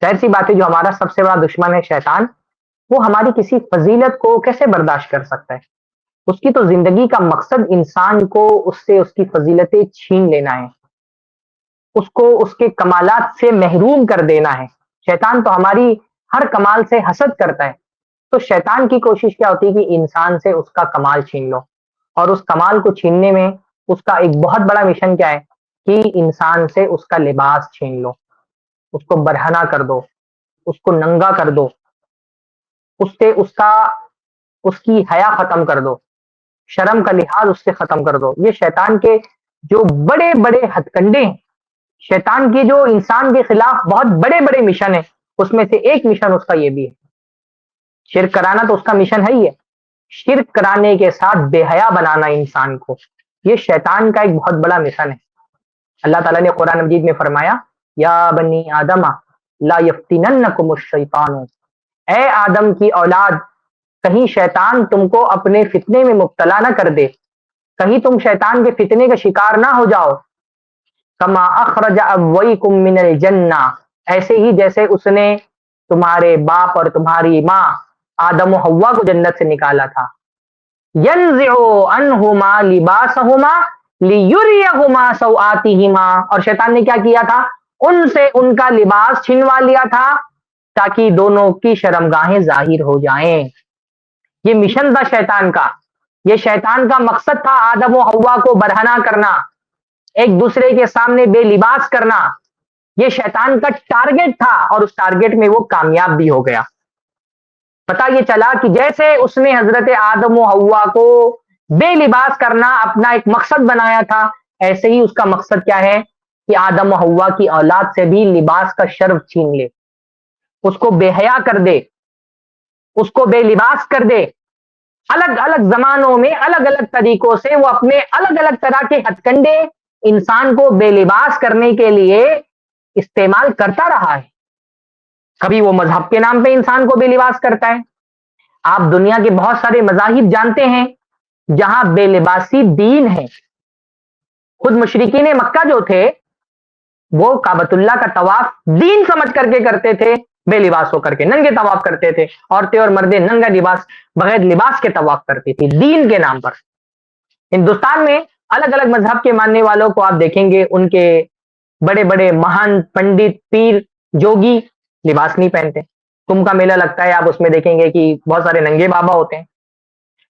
ظاہر سی بات ہے جو ہمارا سب سے بڑا دشمن ہے شیطان، وہ ہماری کسی فضیلت کو کیسے برداشت کر سکتا ہے؟ اس کی تو زندگی کا مقصد انسان کو اس سے اس کی فضیلتیں چھین لینا ہے، اس کو اس کے کمالات سے محروم کر دینا ہے۔ شیطان تو ہماری ہر کمال سے حسد کرتا ہے، تو شیطان کی کوشش کیا ہوتی ہے کہ انسان سے اس کا کمال چھین لو، اور اس کمال کو چھیننے میں اس کا ایک بہت بڑا مشن کیا ہے کہ انسان سے اس کا لباس چھین لو، اس کو برہنہ کر دو، اس کو ننگا کر دو، اس سے اس کی حیا ختم کر دو، شرم کا لحاظ اس سے ختم کر دو۔ یہ شیطان کے جو بڑے بڑے ہتھ کنڈے ہیں، شیطان کی جو انسان کے خلاف بہت بڑے بڑے مشن ہیں، اس میں سے ایک مشن اس کا یہ بھی ہے۔ شرک کرانا تو اس کا مشن ہے ہی ہے، شرک کرانے کے ساتھ بے حیا بنانا انسان کو، یہ شیطان کا ایک بہت بڑا مشن ہے۔ اللہ تعالیٰ نے قرآن مجید میں فرمایا، یا بنی آدم لا یفتننکم الشیطان، اے آدم کی اولاد، کہیں شیطان تم کو اپنے فتنے میں مبتلا نہ کر دے، کہیں تم شیطان کے فتنے کا شکار نہ ہو جاؤ۔ کما اخرج ابویکم من الجنہ، ایسے ہی جیسے اس نے تمہارے باپ اور تمہاری ماں آدم و حوا کو جنت سے نکالا تھا۔ ینزع عنہما لباسہما لیریہما سوآتہما، اور شیطان نے کیا کیا تھا؟ ان سے ان کا لباس چھنوا لیا تھا تاکہ دونوں کی شرمگاہیں ظاہر ہو جائیں۔ یہ مشن تھا شیطان کا، یہ شیطان کا مقصد تھا آدم و حوا کو برہنہ کرنا، ایک دوسرے کے سامنے بے لباس کرنا، یہ شیطان کا ٹارگٹ تھا، اور اس ٹارگٹ میں وہ کامیاب بھی ہو گیا۔ پتا یہ چلا کہ جیسے اس نے حضرت آدم و حوا کو بے لباس کرنا اپنا ایک مقصد بنایا تھا، ایسے ہی اس کا مقصد کیا ہے کہ آدم و حوا کی اولاد سے بھی لباس کا شرف چھین لے، اس کو بے حیا کر دے، اس کو بے لباس کر دے۔ الگ الگ زمانوں میں الگ الگ طریقوں سے وہ اپنے الگ الگ طرح کے ہتھ کنڈے انسان کو بے لباس کرنے کے لیے استعمال کرتا رہا ہے۔ کبھی وہ مذہب کے نام پہ انسان کو بے لباس کرتا ہے۔ آپ دنیا کے بہت سارے مذاہب جانتے ہیں جہاں بے لباسی دین ہے۔ خود مشرکین مکہ جو تھے وہ کعبۃ اللہ کا طواف دین سمجھ کر کے کرتے تھے، بے لباس ہو کر کے ننگے طواف کرتے تھے، عورتیں اور مردیں ننگا لباس بغیر لباس کے طواف کرتی تھی دین کے نام پر۔ ہندوستان میں الگ الگ مذہب کے ماننے والوں کو آپ دیکھیں گے، ان کے بڑے بڑے مہان پنڈت پیر جوگی لباس نہیں پہنتے۔ کمبھ کا میلہ لگتا ہے، آپ اس میں دیکھیں گے کہ بہت سارے ننگے بابا ہوتے ہیں۔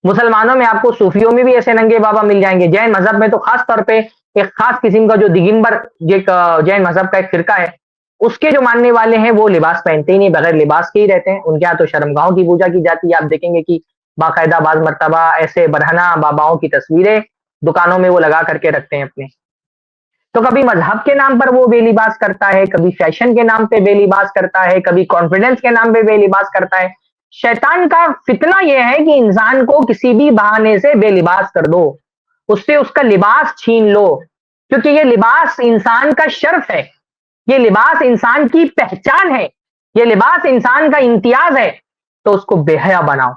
مسلمانوں میں آپ کو صوفیوں میں بھی ایسے ننگے بابا مل جائیں گے۔ جین مذہب میں تو خاص طور پہ ایک خاص قسم کا جو دگمبر جین مذہب کا ایک فرقہ ہے، اس کے جو ماننے والے ہیں وہ لباس پہنتے ہی نہیں، بغیر لباس کے ہی رہتے ہیں۔ ان کے یہاں تو شرمگاہوں کی پوجا کی جاتی ہے۔ آپ دیکھیں گے کہ باقاعدہ بعض مرتبہ ایسے برہنہ باباؤں کی تصویریں دکانوں میں وہ لگا کر کے رکھتے ہیں اپنے۔ تو کبھی مذہب کے نام پر وہ بے لباس کرتا ہے، کبھی فیشن کے نام پہ بے لباس کرتا ہے، کبھی کانفیڈنس کے نام پہ بے لباس کرتا ہے۔ شیطان کا فتنہ یہ ہے کہ انسان کو کسی بھی بہانے سے بے لباس کر دو، اس سے اس کا لباس چھین لو، کیونکہ یہ لباس انسان کا شرف ہے، یہ لباس انسان کی پہچان ہے، یہ لباس انسان کا امتیاز ہے، تو اس کو بے حیا بناؤ،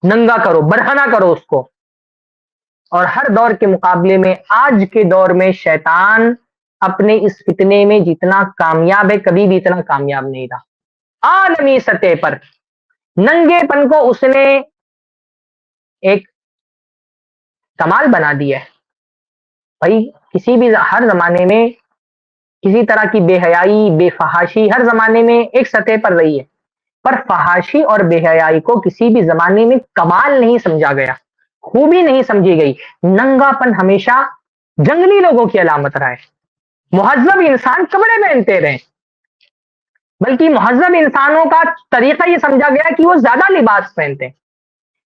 ننگا کرو، برہنہ کرو اس کو۔ اور ہر دور کے مقابلے میں آج کے دور میں شیطان اپنے اس فتنے میں جتنا کامیاب ہے، کبھی بھی اتنا کامیاب نہیں رہا۔ عالمی سطح پر ننگے پن کو اس نے ایک کمال بنا دیا ہے۔ بھائی کسی بھی ہر زمانے میں کسی طرح کی بے حیائی، بے فحاشی ہر زمانے میں ایک سطح پر رہی ہے، پر فحاشی اور بے حیائی کو کسی بھی زمانے میں کمال نہیں سمجھا گیا، خوبی نہیں سمجھی گئی۔ ننگا پن ہمیشہ جنگلی لوگوں کی علامت رہا ہے۔ مہذب انسان کپڑے پہنتے رہے، بلکہ مہذب انسانوں کا طریقہ یہ سمجھا گیا کہ وہ زیادہ لباس پہنتے ہیں۔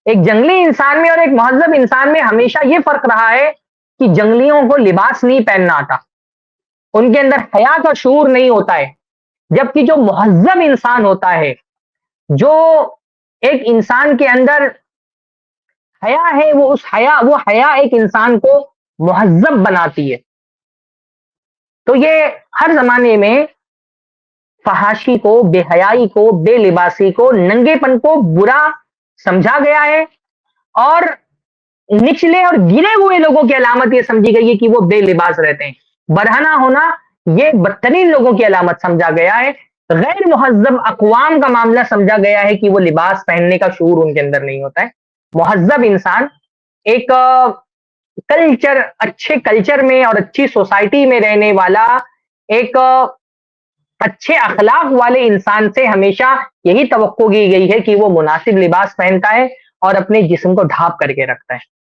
ایک جنگلی انسان میں اور ایک مہذب انسان میں ہمیشہ یہ فرق رہا ہے کہ جنگلیوں کو لباس نہیں پہننا آتا، ان کے اندر حیا کا شعور نہیں ہوتا ہے، جبکہ جو مہذب انسان ہوتا ہے، جو ایک انسان کے اندر حیا ہے، وہ حیا ایک انسان کو مہذب بناتی ہے۔ تو یہ ہر زمانے میں فحاشی کو، بے حیائی کو، بے لباسی کو، ننگے پن کو برا سمجھا گیا ہے، اور نچلے اور گرے ہوئے لوگوں کی علامت یہ سمجھی گئی ہے کہ وہ بے لباس رہتے ہیں۔ برہنہ ہونا یہ بدترین لوگوں کی علامت سمجھا گیا ہے، غیر مہذب اقوام کا معاملہ سمجھا گیا ہے کہ وہ لباس پہننے کا شعور ان کے اندر نہیں ہوتا ہے. مہذب انسان ایک کلچر، اچھے کلچر میں اور اچھی سوسائٹی میں رہنے والا، ایک اچھے اخلاق والے انسان سے ہمیشہ یہی توقع کی گئی ہے کہ وہ مناسب لباس پہنتا ہے اور اپنے جسم کو ڈھانپ کر کے رکھتا ہے.